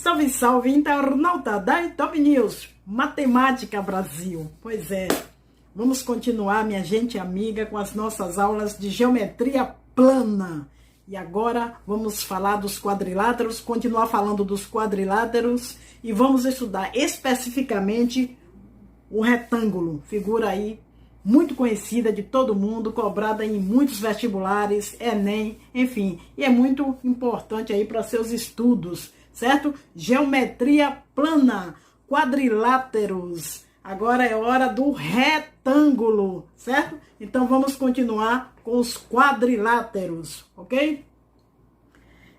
Salve, salve, internauta da Top News, Matemática Brasil. Pois é, vamos continuar, minha gente amiga, com as nossas aulas de geometria plana. E agora vamos falar dos quadriláteros, continuar falando dos quadriláteros e vamos estudar especificamente o retângulo, figura aí muito conhecida de todo mundo, cobrada em muitos vestibulares, Enem, enfim, e é muito importante aí para seus estudos, certo? Geometria plana, quadriláteros. Agora é hora do retângulo, certo? Então vamos continuar com os quadriláteros, ok?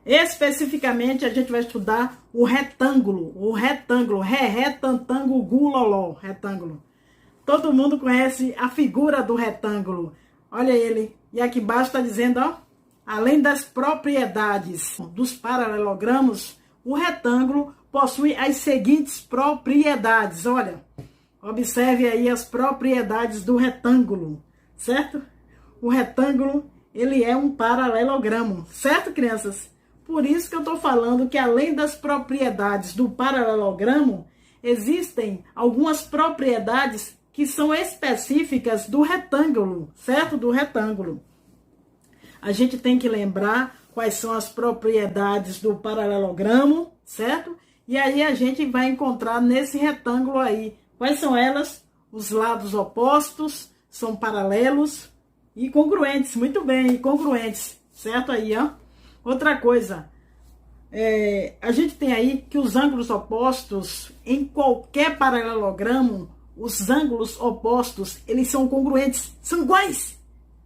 Especificamente a gente vai estudar o retângulo, retantango, guloló, retângulo. Todo mundo conhece a figura do retângulo. Olha ele. E aqui embaixo está dizendo, ó, além das propriedades dos paralelogramos, o retângulo possui as seguintes propriedades. Olha, observe aí as propriedades do retângulo, certo? O retângulo, ele é um paralelogramo, certo, crianças? Por isso que eu estou falando que além das propriedades do paralelogramo, existem algumas propriedades que são específicas do retângulo, certo? Do retângulo. A gente tem que lembrar quais são as propriedades do paralelogramo, certo? E aí a gente vai encontrar nesse retângulo aí. Quais são elas? Os lados opostos são paralelos e congruentes. Muito bem, congruentes, certo aí, ó. Outra coisa, a gente tem aí que os ângulos opostos em qualquer paralelogramo, os ângulos opostos, eles são congruentes, são iguais.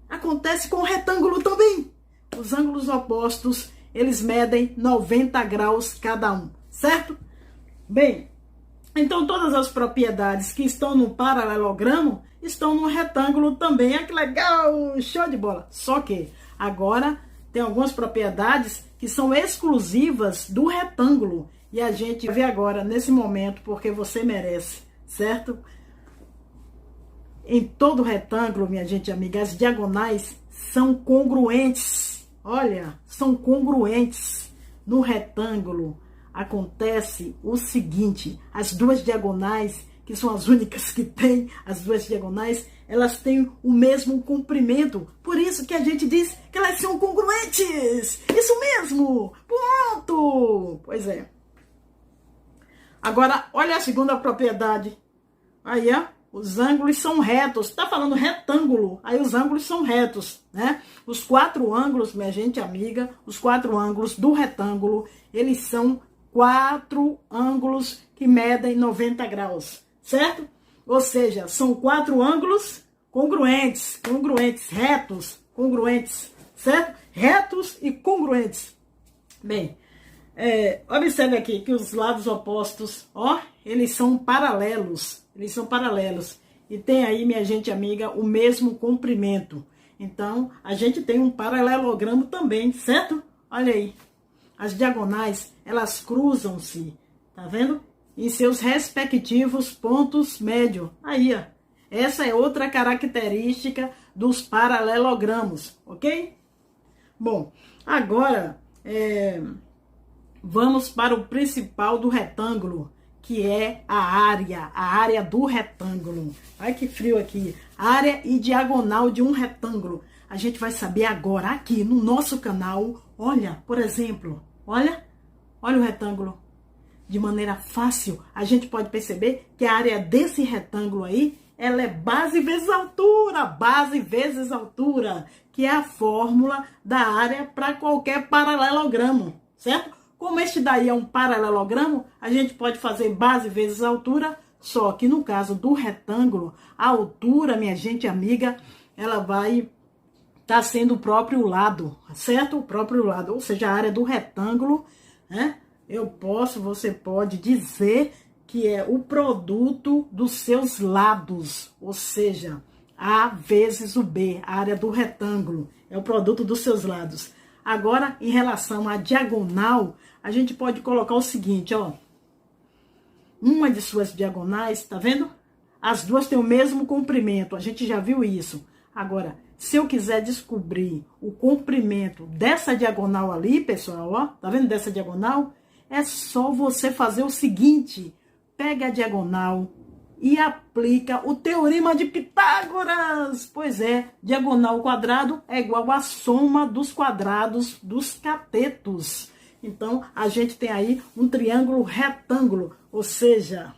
Acontece com o retângulo também. Os ângulos opostos, eles medem 90 graus cada um, certo? Bem, então todas as propriedades que estão no paralelogramo estão no retângulo também. Ah, que legal, show de bola. Só que agora tem algumas propriedades que são exclusivas do retângulo. E a gente vê agora, nesse momento, porque você merece, certo? Em todo retângulo, minha gente amiga, as diagonais são congruentes. Olha, são congruentes. No retângulo acontece o seguinte, as duas diagonais, que são as únicas que tem, as duas diagonais, elas têm o mesmo comprimento. Por isso que a gente diz que elas são congruentes. Isso mesmo, ponto. Pois é. Agora, olha a segunda propriedade. Aí, ó. Os ângulos são retos. Tá falando retângulo, aí os ângulos são retos, né? Os quatro ângulos, minha gente amiga, os quatro ângulos do retângulo, eles são quatro ângulos que medem 90 graus, certo? Ou seja, são quatro ângulos congruentes, retos, congruentes, certo? Retos e congruentes. Bem, observe aqui que os lados opostos, ó, eles são paralelos. Eles são paralelos. E tem aí, minha gente amiga, o mesmo comprimento. Então, a gente tem um paralelogramo também, certo? Olha aí. As diagonais, elas cruzam-se, tá vendo? Em seus respectivos pontos médios. Aí, ó. Essa é outra característica dos paralelogramos, ok? Bom, agora vamos para o principal do retângulo, que é a área do retângulo. Olha que frio aqui. Área e diagonal de um retângulo. A gente vai saber agora aqui no nosso canal. Olha, por exemplo, olha o retângulo. De maneira fácil, a gente pode perceber que a área desse retângulo aí, ela é base vezes altura, que é a fórmula da área para qualquer paralelogramo, certo? Como este daí é um paralelogramo, a gente pode fazer base vezes altura, só que no caso do retângulo, a altura, minha gente amiga, ela vai estar sendo o próprio lado, certo? O próprio lado, ou seja, a área do retângulo, né? Você pode dizer que é o produto dos seus lados, ou seja, A vezes o B, a área do retângulo, é o produto dos seus lados. Agora, em relação à diagonal, a gente pode colocar o seguinte, ó. Uma de suas diagonais, tá vendo? As duas têm o mesmo comprimento, a gente já viu isso. Agora, se eu quiser descobrir o comprimento dessa diagonal ali, pessoal, ó, tá vendo dessa diagonal? É só você fazer o seguinte: pega a diagonal e aplica o teorema de Pitágoras. Pois é, diagonal ao quadrado é igual à soma dos quadrados dos catetos. Então, a gente tem aí um triângulo retângulo, ou seja,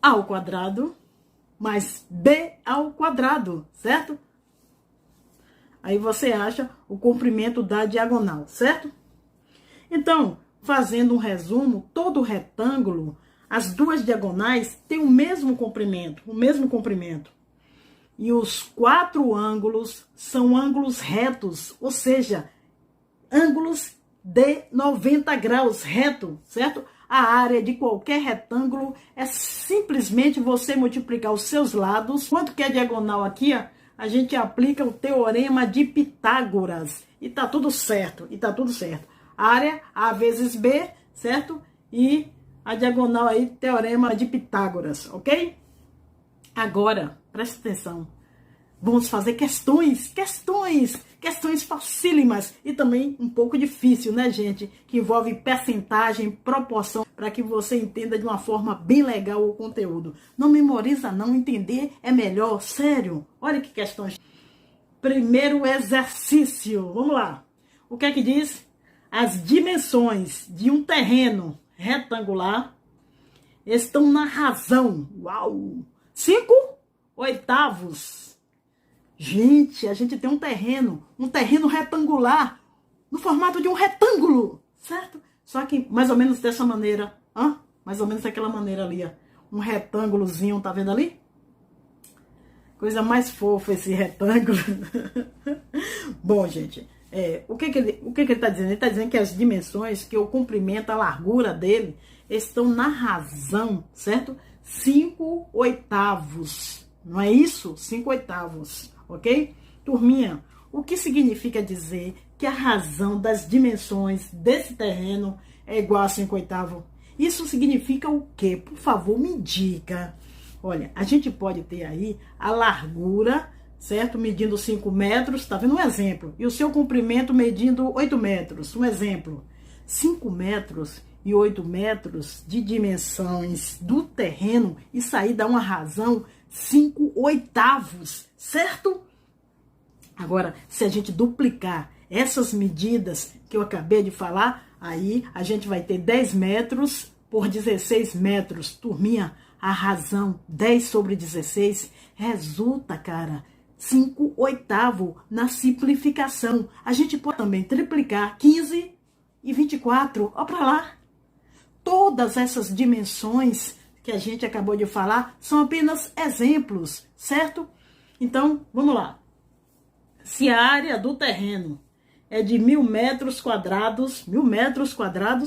A ao quadrado mais B ao quadrado, certo? Aí você acha o comprimento da diagonal, certo? Então, fazendo um resumo, todo retângulo, as duas diagonais têm o mesmo comprimento, E os 4 ângulos são ângulos retos, ou seja, ângulos de 90 graus reto, certo? A área de qualquer retângulo é simplesmente você multiplicar os seus lados. Quanto que é diagonal aqui, ó, a gente aplica o teorema de Pitágoras. E tá tudo certo, Área A vezes B, certo? E a diagonal aí, teorema de Pitágoras, ok? Agora, presta atenção. Vamos fazer questões facílimas e também um pouco difícil, né, gente? Que envolve percentagem, proporção, para que você entenda de uma forma bem legal o conteúdo. Não memoriza não, entender é melhor, sério. Olha que questões. Primeiro exercício, vamos lá. O que é que diz? As dimensões de um terreno retangular estão na razão. Uau! 5/8. Gente, a gente tem um terreno retangular, no formato de um retângulo, certo? Só que mais ou menos dessa maneira, mais ou menos daquela maneira ali, ó. Um retângulozinho, tá vendo ali? Coisa mais fofa esse retângulo. Bom, gente, o que ele tá dizendo? Ele tá dizendo que as dimensões, que o comprimento, a largura dele, estão na razão, certo? 5/8. Não é isso? 5/8. Ok? Turminha, o que significa dizer que a razão das dimensões desse terreno é igual a 5/8? Isso significa o quê? Por favor, me diga. Olha, a gente pode ter aí a largura, certo? Medindo 5 metros, tá vendo um exemplo? E o seu comprimento medindo 8 metros, um exemplo. 5 metros e 8 metros de dimensões do terreno, isso aí dá uma razão 5/8, certo? Agora, se a gente duplicar essas medidas que eu acabei de falar, aí a gente vai ter 10 metros por 16 metros. Turminha, a razão 10/16 resulta, cara, 5/8 na simplificação. A gente pode também triplicar 15 e 24. Ó pra lá. Todas essas dimensões que a gente acabou de falar são apenas exemplos, certo? Então, vamos lá. Se a área do terreno é de 1.000 metros quadrados,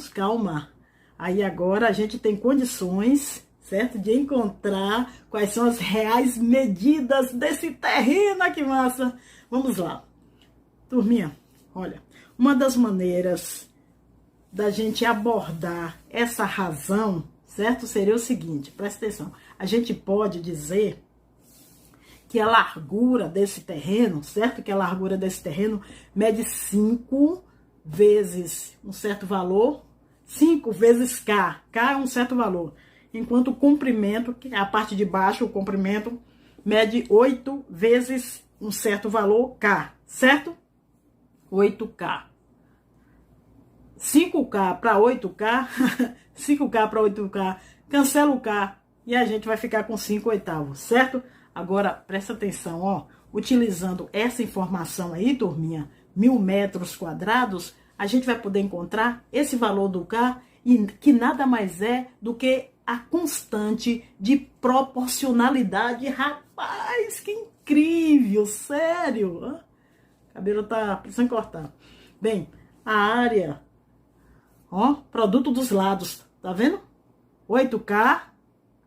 calma. Aí agora a gente tem condições, certo? De encontrar quais são as reais medidas desse terreno. Que massa! Vamos lá. Turminha, olha, uma das maneiras da gente abordar essa razão, certo? Seria o seguinte, presta atenção. A gente pode dizer que a largura desse terreno, certo? Que a largura desse terreno mede 5 vezes um certo valor, 5 vezes K. K é um certo valor. Enquanto o comprimento, que é a parte de baixo, o comprimento, mede 8 vezes um certo valor, K, certo? 8K. 5K para 8K, 5K para 8K, cancela o K e a gente vai ficar com 5/8, certo? Agora, presta atenção, ó, utilizando essa informação aí, turminha, 1.000 metros quadrados, a gente vai poder encontrar esse valor do K, que nada mais é do que a constante de proporcionalidade. Rapaz, que incrível, sério. O cabelo tá precisando cortar. Bem, a área, ó, produto dos lados, tá vendo? 8K,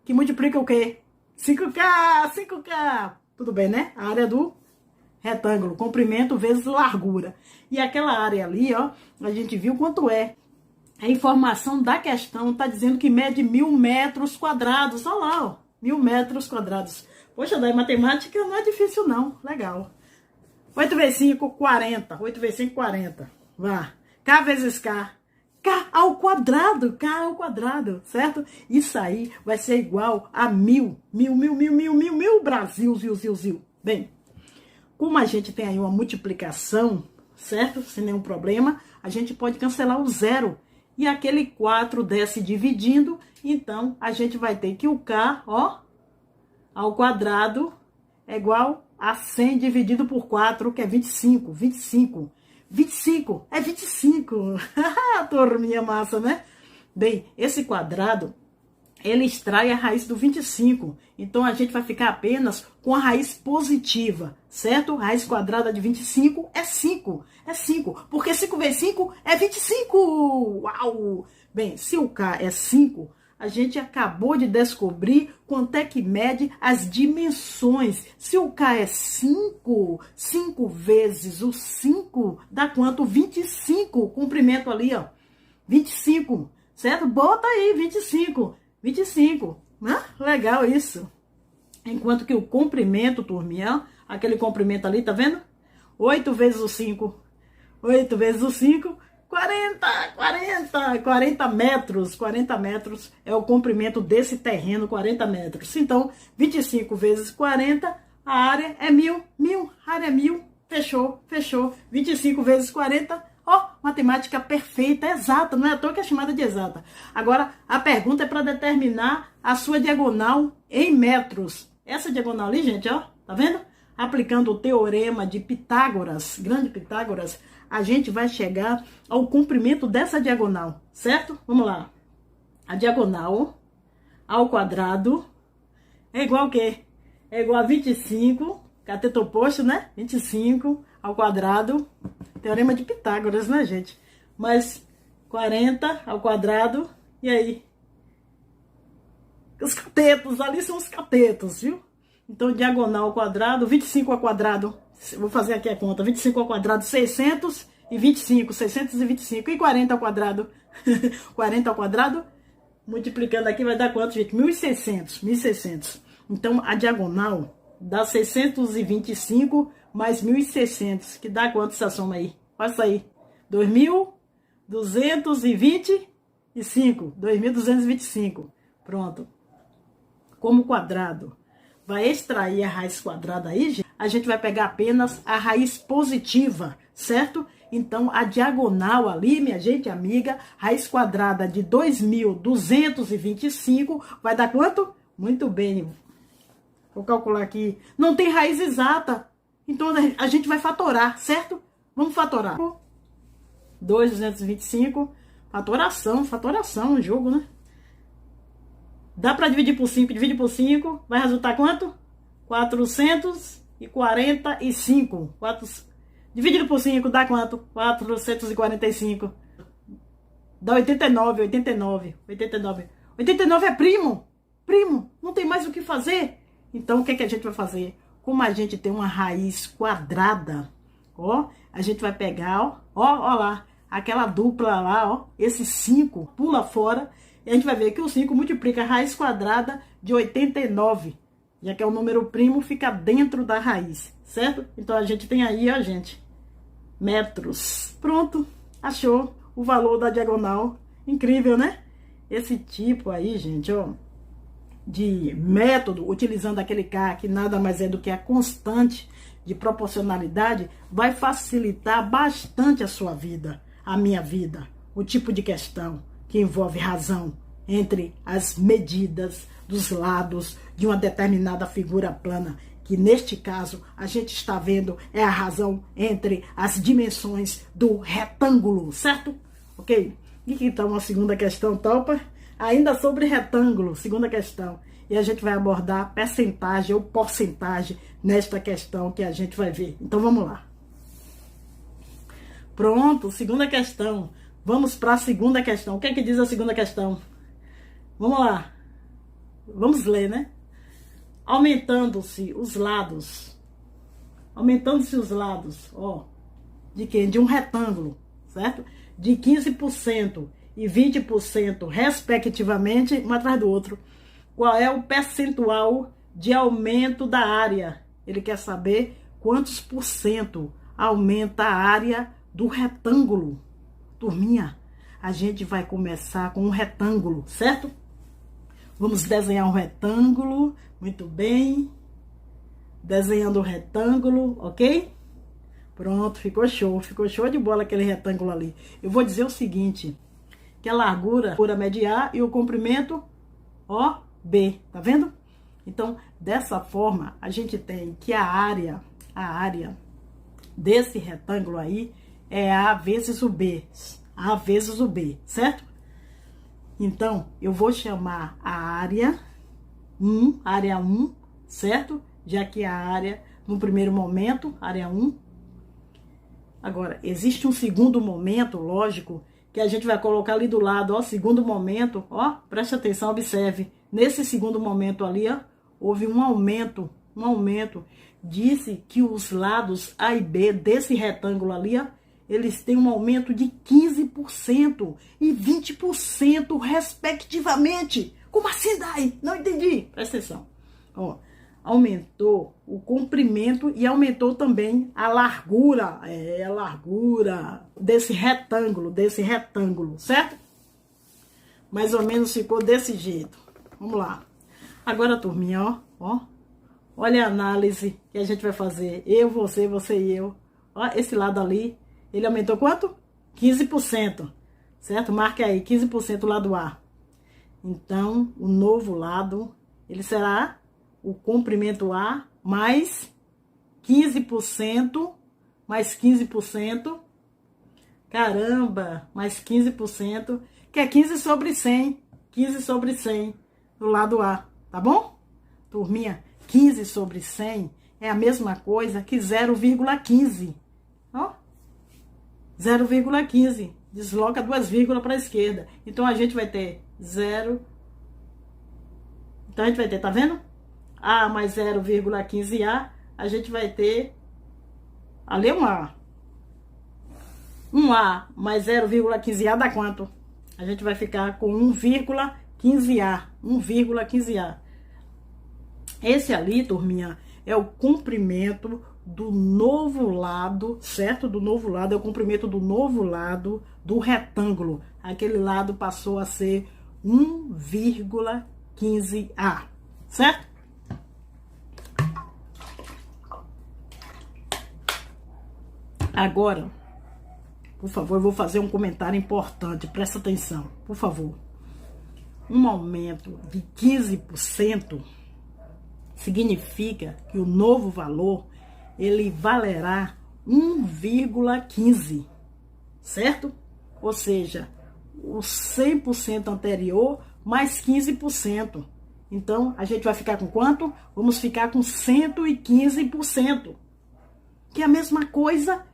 que multiplica o quê? 5K. Tudo bem, né? A área do retângulo, comprimento vezes largura. E aquela área ali, ó, a gente viu quanto é. A informação da questão tá dizendo que mede 1.000 metros quadrados. Olha lá, ó, 1.000 metros quadrados. Poxa, daí matemática não é difícil não. Legal. 8 vezes 5, 40. 8 vezes 5, 40. Vá. K vezes K. K ao quadrado, certo? Isso aí vai ser igual a mil Brasil, zil. Bem, como a gente tem aí uma multiplicação, certo? Sem nenhum problema, a gente pode cancelar o zero. E aquele 4 desce dividindo, então a gente vai ter que o K, ó, ao quadrado é igual a 100 dividido por 4, que é 25. 25 é 25. Turminha massa, né? Bem, esse quadrado, ele extrai a raiz do 25. Então, a gente vai ficar apenas com a raiz positiva, certo? Raiz quadrada de 25 é 5. É 5. Porque 5 vezes 5 é 25. Uau! Bem, se o K é 5, a gente acabou de descobrir quanto é que mede as dimensões. Se o K é 5, 5 vezes o 5 dá quanto? 25. Comprimento ali, ó. 25, certo? Bota aí, 25. 25. Né? Legal isso. Enquanto que o comprimento, turminha, aquele comprimento ali, tá vendo? 8 vezes o 5. 8 vezes o 5, 40 metros. 40 metros é o comprimento desse terreno, 40 metros. Então, 25 vezes 40, a área é 1000. Área é 1000. Fechou. 25 vezes 40, ó, matemática perfeita, exata. Não é à toa que é chamada de exata. Agora, a pergunta é para determinar a sua diagonal em metros. Essa diagonal ali, gente, ó, tá vendo? Aplicando o teorema de Pitágoras, grande Pitágoras, a gente vai chegar ao comprimento dessa diagonal, certo? Vamos lá. A diagonal ao quadrado é igual a quê? É igual a 25, cateto oposto, né? 25 ao quadrado, teorema de Pitágoras, né, gente? Mas 40 ao quadrado, e aí? Os catetos, ali são os catetos, viu? Então, diagonal ao quadrado, 25 ao quadrado, vou fazer aqui a conta, 25 ao quadrado, 625, e 40 ao quadrado, 40 ao quadrado, multiplicando aqui vai dar quanto, gente? 1.600. Então, a diagonal dá 625 mais 1.600, que dá quanto essa soma aí? Passa aí, 2.225, pronto. Como quadrado vai extrair a raiz quadrada aí, gente, a gente vai pegar apenas a raiz positiva, certo? Então, a diagonal ali, minha gente, amiga, raiz quadrada de 2.225 vai dar quanto? Muito bem. Vou calcular aqui. Não tem raiz exata. Então, a gente vai fatorar, certo? Vamos fatorar. 2.225. Fatoração, jogo, né? Dá para dividir por 5, divide por 5, vai resultar quanto? 445. Dividido por 5 dá quanto? 445. Dá 89. 89 é primo. Não tem mais o que fazer. Então, o que é que a gente vai fazer? Como a gente tem uma raiz quadrada, ó, a gente vai pegar, ó lá, aquela dupla lá, ó, esse 5 pula fora. E a gente vai ver que o 5 multiplica a raiz quadrada de 89. Já que é o número primo, fica dentro da raiz, certo? Então, a gente tem aí, ó, gente, metros. Pronto, achou o valor da diagonal. Incrível, né? Esse tipo aí, gente, ó, de método, utilizando aquele K, que nada mais é do que a constante de proporcionalidade, vai facilitar bastante a sua vida, a minha vida. O tipo de questão que envolve razão entre as medidas dos lados de uma determinada figura plana, que neste caso a gente está vendo é a razão entre as dimensões do retângulo, certo? Ok? E então a segunda questão, topa? Ainda sobre retângulo, segunda questão. E a gente vai abordar percentagem ou porcentagem nesta questão que a gente vai ver. Então vamos lá. Pronto, segunda questão. Vamos para a segunda questão. O que é que diz a segunda questão? Vamos lá. Vamos ler, né? Aumentando-se os lados, ó, de quem? De um retângulo, certo? De 15% e 20%, respectivamente, um atrás do outro. Qual é o percentual de aumento da área? Ele quer saber quantos por cento aumenta a área do retângulo. Turminha, a gente vai começar com um retângulo, certo? Vamos desenhar um retângulo, muito bem. Desenhando o retângulo, ok? Pronto, ficou show de bola aquele retângulo ali. Eu vou dizer o seguinte, que a largura média A e o comprimento OB, tá vendo? Então, dessa forma, a gente tem que a área desse retângulo aí é A vezes o B, A vezes o B, certo? Então, eu vou chamar a área 1, certo? Já que a área, no primeiro momento, área 1. Agora, existe um segundo momento, lógico, que a gente vai colocar ali do lado, ó, segundo momento, ó, preste atenção, observe. Nesse segundo momento ali, ó, houve um aumento. Disse que os lados A e B desse retângulo ali, ó, eles têm um aumento de 15% e 20%, respectivamente. Como assim, Dai? Não entendi. Presta atenção. Ó, aumentou o comprimento e aumentou também a largura. A largura desse retângulo, certo? Mais ou menos ficou desse jeito. Vamos lá. Agora, turminha, ó. Olha a análise que a gente vai fazer. Eu, você e eu. Ó, esse lado ali, ele aumentou quanto? 15%, certo? Marque aí, 15% lado A. Então, o novo lado, ele será o comprimento A mais 15%, caramba, mais 15%, que é 15 sobre 100, 15 sobre 100 do lado A, tá bom? Turminha, 15 sobre 100 é a mesma coisa que 0,15, ó, 0,15, desloca 2 vírgulas para a esquerda, então a gente vai ter 0, então a gente vai ter, tá vendo? A mais 0,15A, a gente vai ter, ali é um A. Um A mais 0,15A dá quanto? A gente vai ficar com 1,15A. 1,15A. Esse ali, turminha, é o comprimento do novo lado, certo? Do novo lado, é o comprimento do novo lado do retângulo. Aquele lado passou a ser 1,15A, certo? Agora, por favor, eu vou fazer um comentário importante, presta atenção, por favor. Um aumento de 15% significa que o novo valor, ele valerá 1,15, certo? Ou seja, o 100% anterior mais 15%. Então, a gente vai ficar com quanto? Vamos ficar com 115%, que é a mesma coisa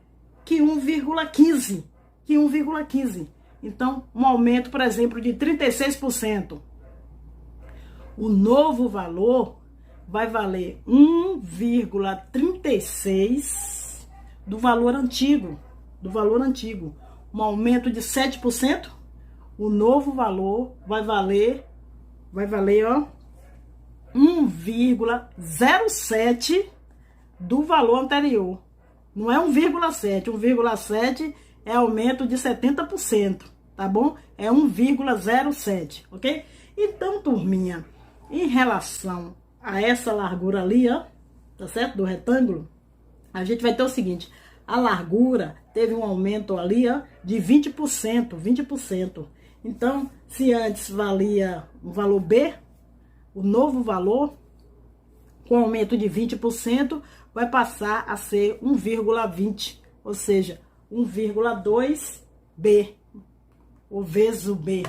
que 1,15. Então, um aumento, por exemplo, de 36%. O novo valor vai valer 1,36 do valor antigo. Um aumento de 7%. O novo valor vai valer, ó, 1,07 do valor anterior. Não é 1,7. 1,7 é aumento de 70%, tá bom? É 1,07, ok? Então, turminha, em relação a essa largura ali, ó, tá certo? Do retângulo, a gente vai ter o seguinte: a largura teve um aumento ali, ó, de 20%. Então, se antes valia o valor B, o novo valor, com aumento de 20%, vai passar a ser 1,20, ou seja, 1,2B, o vezes o B.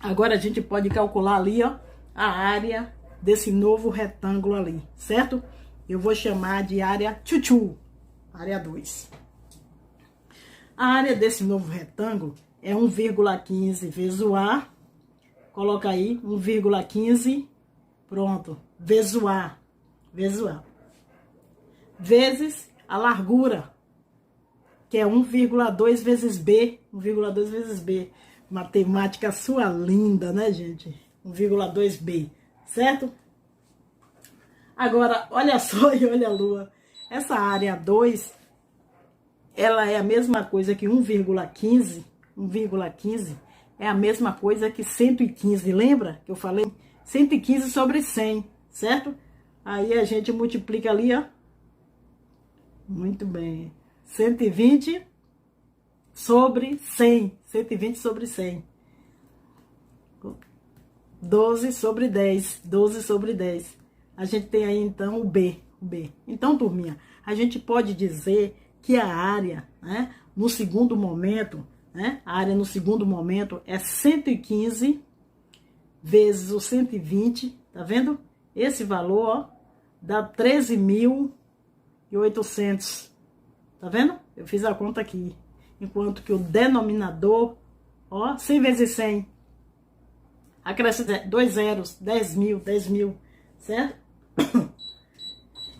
Agora a gente pode calcular ali, ó, a área desse novo retângulo ali, certo? Eu vou chamar de área tchutchu, área 2. A área desse novo retângulo é 1,15 vezes o A, coloca aí 1,15, pronto, vezes o A, vezes a largura, que é 1,2 vezes B, matemática sua linda, né, gente? 1,2B, certo? Agora, olha só e olha a lua. Essa área 2 ela é a mesma coisa que 1,15. 1,15 é a mesma coisa que 115. Lembra que eu falei? 115 sobre 100, certo? Aí a gente multiplica ali, ó. Muito bem. 120 sobre 100. 120 sobre 100. 12 sobre 10. 12 sobre 10. A gente tem aí, então, o B. Então, turminha, a gente pode dizer que a área, né, no segundo momento, né, a área no segundo momento é 115 vezes o 120, tá vendo? Esse valor, ó, dá 13.800, tá vendo? Eu fiz a conta aqui. Enquanto que o denominador, ó, 100 vezes 100, acrescenta 2 zeros, 10.000, certo?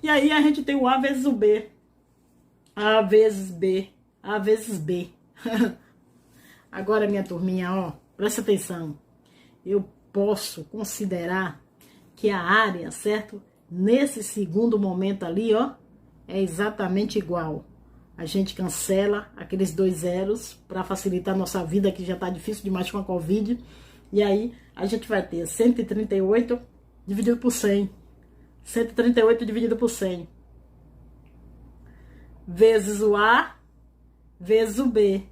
E aí a gente tem o A vezes o B. A vezes B. A vezes B. Agora, minha turminha, ó, presta atenção. Eu posso considerar que a área, certo? Nesse segundo momento ali, ó, é exatamente igual. A gente cancela aqueles 2 zeros para facilitar a nossa vida, que já tá difícil demais com a Covid. E aí, a gente vai ter 138 dividido por 100. 138 dividido por 100. Vezes o A, vezes o B,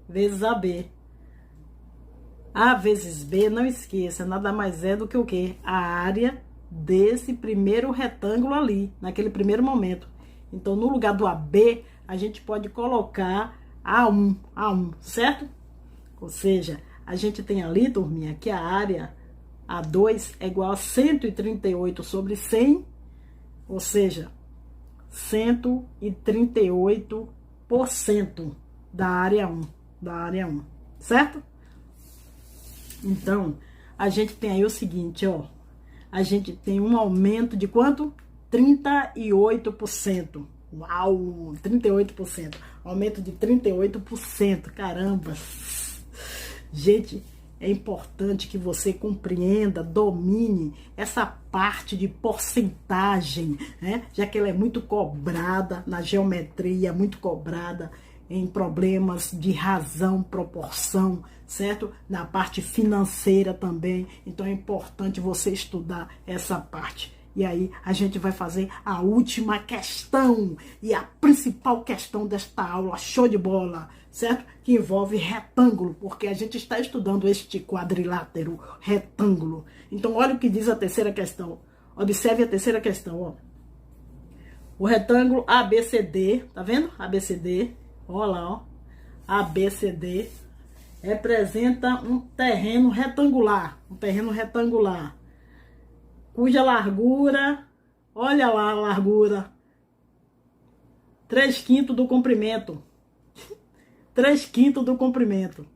vezes a B. A vezes B, não esqueça, nada mais é do que o quê? A área desse primeiro retângulo ali, naquele primeiro momento. Então, no lugar do AB, a gente pode colocar A1, certo? Ou seja, a gente tem ali, turminha, que a área A2 é igual a 138 sobre 100, ou seja, 138% da área 1, certo? Então, a gente tem aí o seguinte, ó, a gente tem um aumento de quanto? 38%. Uau, 38%. Aumento de 38%, caramba. Gente, é importante que você compreenda, domine essa parte de porcentagem, né? Já que ela é muito cobrada na geometria, muito cobrada em problemas de razão, proporção, certo? Na parte financeira também. Então é importante você estudar essa parte. E aí a gente vai fazer a última questão e a principal questão desta aula, show de bola, certo? Que envolve retângulo, porque a gente está estudando este quadrilátero, retângulo. Então olha o que diz a terceira questão. Observe a terceira questão, ó. O retângulo ABCD, tá vendo? ABCD, ó lá, ó. ABCD representa um terreno retangular, cuja largura, olha lá a largura, 3/5 do comprimento. 3/5 do comprimento.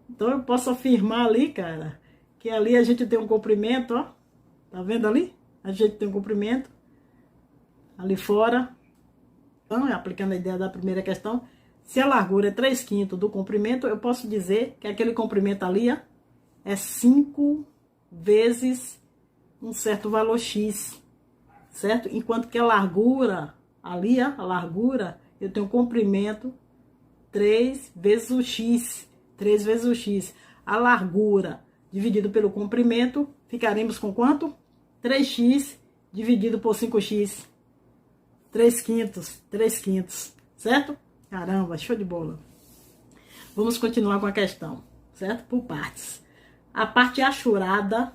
Então eu posso afirmar ali, cara, que ali a gente tem um comprimento, ó. Tá vendo ali? A gente tem um comprimento. Ali fora. Então, aplicando a ideia da primeira questão, se a largura é 3/5 do comprimento, eu posso dizer que aquele comprimento ali, ó, é 5 vezes um certo valor X, certo? Enquanto que a largura, ali, ó, a largura, eu tenho comprimento 3 vezes o X, 3 vezes o X. A largura dividido pelo comprimento, ficaremos com quanto? 3x dividido por 5x. 3/5, certo? Caramba, show de bola. Vamos continuar com a questão, certo? Por partes. A parte achurada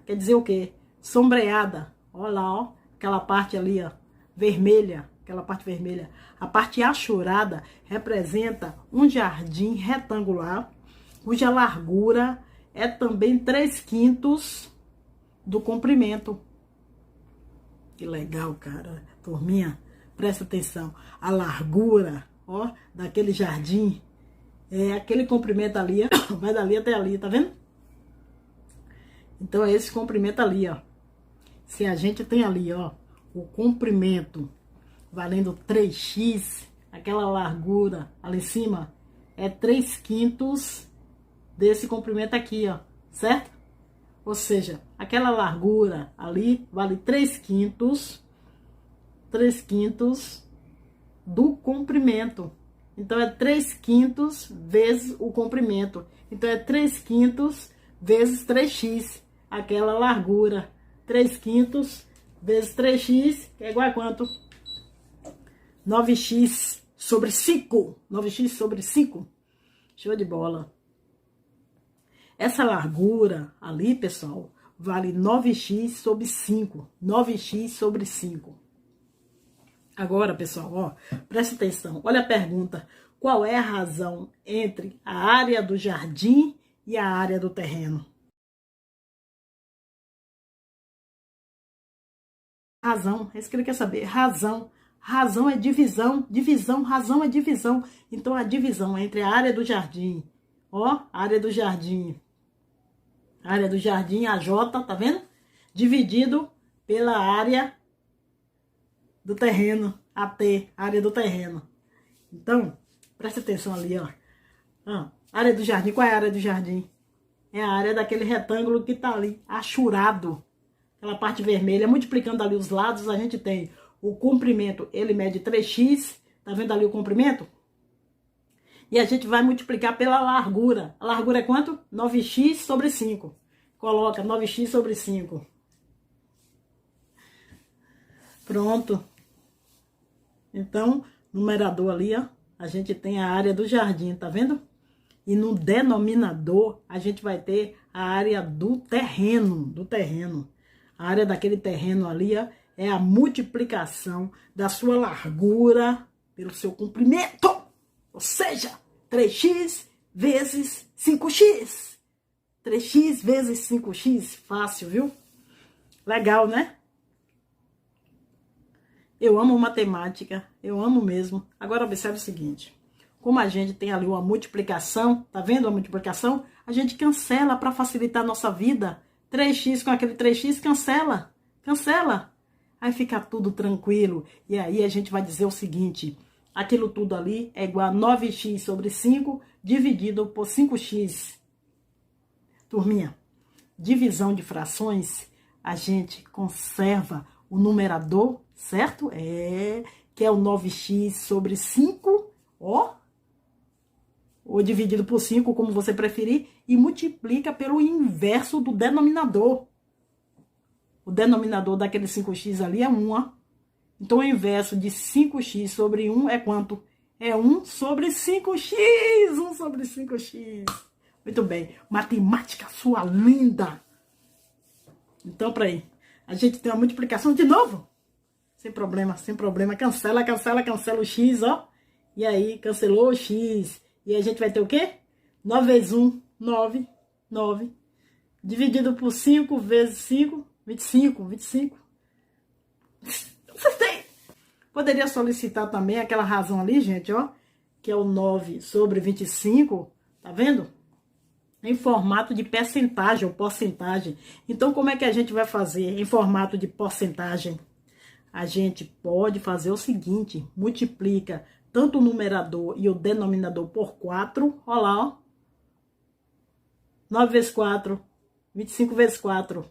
quer dizer o quê? Sombreada. Olha lá, ó, aquela parte ali, ó, vermelha, aquela parte vermelha. A parte achurada representa um jardim retangular, cuja largura é também 3/5 do comprimento. Que legal, cara. Turminha, presta atenção. A largura, ó, daquele jardim é aquele comprimento ali, ó, vai dali até ali, tá vendo? Então é esse comprimento ali, ó. Se a gente tem ali, ó, o comprimento valendo 3x, aquela largura ali em cima é 3/5 desse comprimento aqui, ó, certo? Ou seja, aquela largura ali vale 3/5 do comprimento. Então, é 3/5 vezes o comprimento. Então, é 3/5 vezes 3x, aquela largura. 3/5 vezes 3x, que é igual a quanto? 9x sobre 5. 9x sobre 5. Show de bola. Essa largura ali, pessoal, vale 9x sobre 5. 9x sobre 5. Agora, pessoal, ó, presta atenção. Olha a pergunta. Qual é a razão entre a área do jardim e a área do terreno? Razão. É isso que ele quer saber. Razão. Razão é divisão. Divisão. Razão é divisão. Então, a divisão entre a área do jardim. Ó, área do jardim. Área do jardim, AJ, tá vendo? Dividido pela área do terreno, AT, área do terreno. Então, presta atenção ali, ó. Área do jardim, qual é a área do jardim? É a área daquele retângulo que tá ali, achurado. Aquela parte vermelha, multiplicando ali os lados, a gente tem o comprimento, ele mede 3x, tá vendo ali o comprimento? E a gente vai multiplicar pela largura. A largura é quanto? 9x sobre 5. Coloca 9x sobre 5. Pronto. Então, numerador ali, ó, a gente tem a área do jardim, tá vendo? E no denominador, a gente vai ter a área do terreno. A área daquele terreno ali, ó, é a multiplicação da sua largura pelo seu comprimento. Ou seja, 3x vezes 5x. 3x vezes 5x, fácil, viu? Legal, né? Eu amo matemática, eu amo mesmo. Agora observe o seguinte, como a gente tem ali uma multiplicação, tá vendo a multiplicação? A gente cancela para facilitar a nossa vida. 3x com aquele 3x, cancela, cancela. Aí fica tudo tranquilo. E aí a gente vai dizer o seguinte, aquilo tudo ali é igual a 9x sobre 5 dividido por 5x. Turminha, divisão de frações, a gente conserva o numerador, certo? Que é o 9x sobre 5, ó. Ou dividido por 5, como você preferir, e multiplica pelo inverso do denominador. O denominador daquele 5x ali é 1, ó. Então, o inverso de 5x sobre 1 é quanto? É 1 sobre 5x. 1 sobre 5x. Muito bem. Matemática, sua linda. Então, para aí. A gente tem uma multiplicação de novo. Sem problema, sem problema. Cancela, cancela, cancela o x, ó. E aí, cancelou o x. E a gente vai ter o quê? 9 vezes 1, 9. 9. Dividido por 5 vezes 5, 25. 25. Acertei! Poderia solicitar também aquela razão ali, gente, ó. Que é o 9 sobre 25. Tá vendo? Em formato de percentagem ou porcentagem. Então, como é que a gente vai fazer em formato de porcentagem? A gente pode fazer o seguinte, multiplica tanto o numerador e o denominador por 4, olha lá, ó. 9 vezes 4, 25 vezes 4.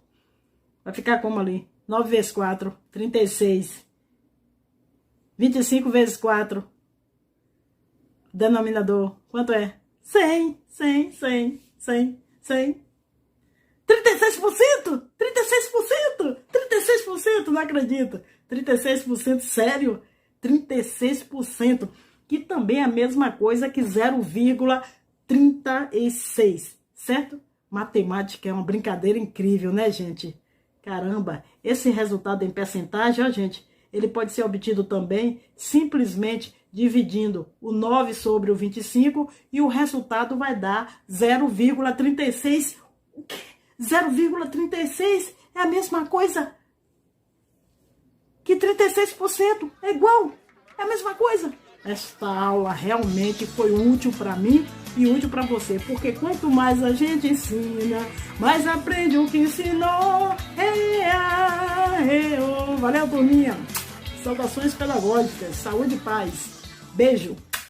Vai ficar como ali? 9 vezes 4, 36. 25 vezes 4. Denominador, quanto é? 100, 100, 100. 100, 100, 36%, 36%, 36%, não acredito, 36%, sério, 36%, que também é a mesma coisa que 0,36, certo? Matemática é uma brincadeira incrível, né, gente? Caramba, esse resultado em percentagem, ó, gente, ele pode ser obtido também simplesmente dividindo o 9 sobre o 25 e o resultado vai dar 0,36. O quê? 0,36 é a mesma coisa que 36%. É igual. É a mesma coisa. Esta aula realmente foi útil para mim e útil para você. Porque quanto mais a gente ensina, mais aprende o que ensinou. Valeu, turminha. Saudações pedagógicas. Saúde e paz. Beijo.